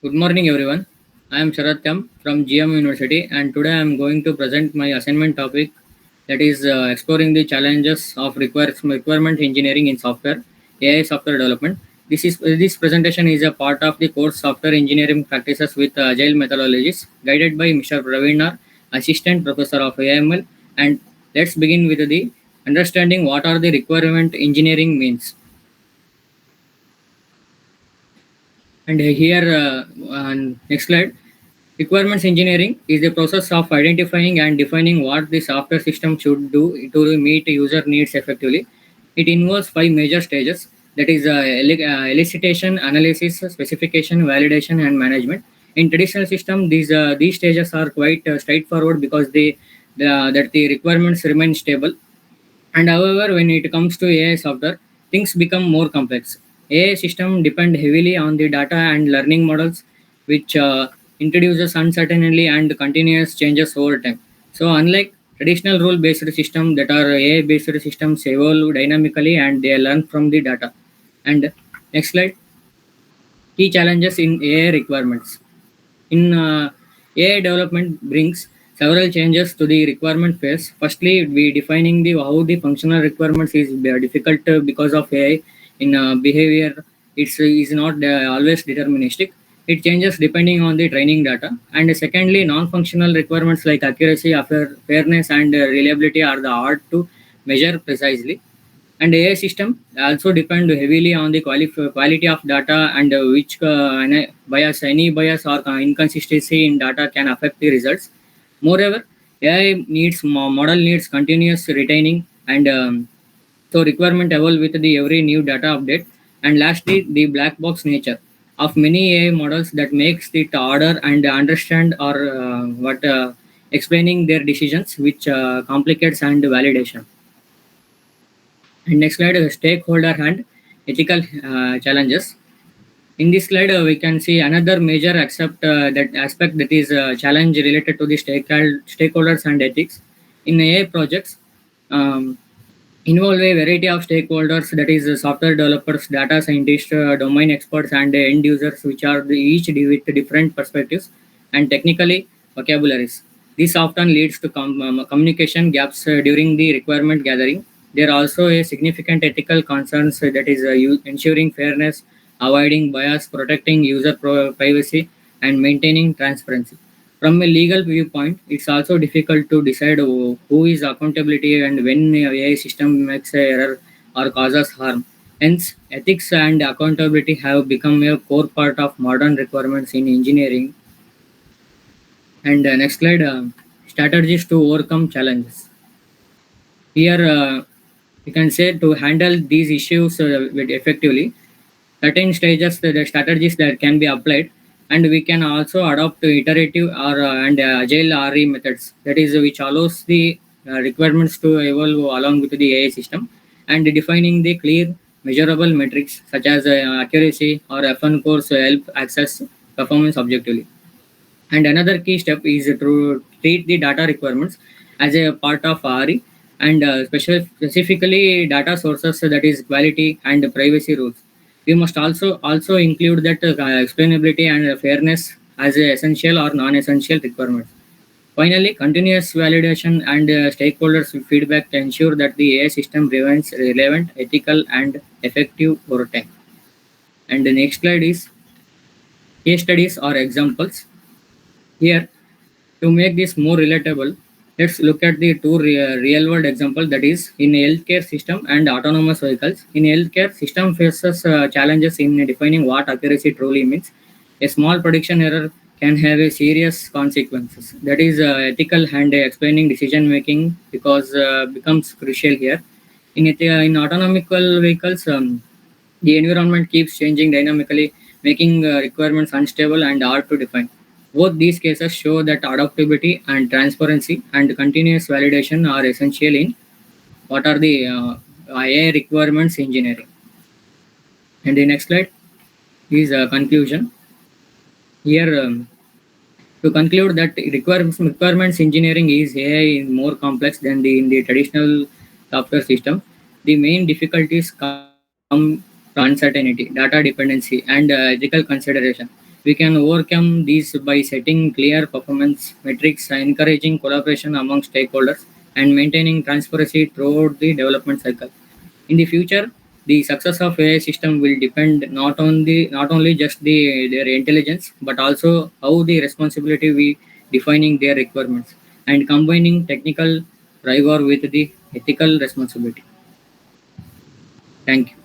Good morning, everyone. I am Sharatyam from GM University, and today I am going to present my assignment topic that is exploring the challenges of requirement engineering in software, AI software development. This presentation is a part of the course Software Engineering Practices with Agile Methodologies, guided by Mr. Praveena, Assistant Professor of AML. And let's begin with the understanding what are the requirement engineering means. And here, next slide. Requirements engineering is the process of identifying and defining what the software system should do to meet user needs effectively. It involves five major stages, that is elicitation, analysis, specification, validation, and management. In traditional system, these stages are quite straightforward because that the requirements remain stable, and however, when it comes to AI software, things become more complex. AI system depend heavily on the data and learning models, which introduces uncertainty and continuous changes over time. So, unlike traditional rule-based systems that are AI-based systems evolve dynamically and they learn from the data. And next slide. Key challenges in AI requirements. In AI development brings several changes to the requirement phase. Firstly, we defining the how the functional requirements is difficult because of AI in behavior. Is not always deterministic. It changes depending on the training data. And secondly, non-functional requirements like accuracy, fairness, and reliability are the hard to measure precisely. And AI system also depend heavily on the quality of data and which any bias or inconsistency in data can affect the results. Moreover, AI model needs continuous retaining, and so requirement evolve with the every new data update. And lastly, the black box nature of many AI models that makes it order and understand or what explaining their decisions, which complicates and validation. And next slide, stakeholder and ethical challenges. In this slide, we can see another major that aspect that is challenge related to the stakeholders and ethics. In AI projects, um, involve a variety of stakeholders, that is software developers, data scientists, domain experts, and end users, which are each with different perspectives and technically vocabularies. This often leads to communication gaps during the requirement gathering. There are also a significant ethical concerns, that is ensuring fairness, avoiding bias, protecting user privacy, and maintaining transparency. From a legal viewpoint, it's also difficult to decide who is accountability and when AI system makes a error or causes harm. Hence, ethics and accountability have become a core part of modern requirements in engineering. And next slide, strategies to overcome challenges. Here, you can say to handle these issues effectively, certain stages, the strategies that can be applied, and we can also adopt iterative or and agile RE methods, that is which allows the requirements to evolve along with the AI system, and defining the clear measurable metrics such as accuracy or FN course help access performance objectively. And another key step is to treat the data requirements as a part of RE, and specifically data sources, that is quality and privacy rules. We must also include that explainability and fairness as a essential or non-essential requirements. Finally, continuous validation and stakeholders feedback to ensure that the AI system remains relevant, ethical, and effective over time. And the next slide is case studies or examples. Here, to make this more relatable, let's look at the two real world example, that is in healthcare system and autonomous vehicles. In healthcare, system faces challenges in defining what accuracy truly means. A small prediction error can have a serious consequences. That is ethical and explaining decision making because becomes crucial here. In autonomical vehicles, the environment keeps changing dynamically, making requirements unstable and hard to define. Both these cases show that adaptability and transparency and continuous validation are essential in what are the AI requirements engineering. And the next slide is a conclusion. Here, to conclude that requirements engineering is AI is more complex than in the traditional software system. The main difficulties come from uncertainty, data dependency, and ethical consideration. We can overcome these by setting clear performance metrics, encouraging collaboration among stakeholders, and maintaining transparency throughout the development cycle. In the future, the success of AI system will depend not only just their intelligence, but also how the responsibility we defining their requirements and combining technical rigor with the ethical responsibility. Thank you.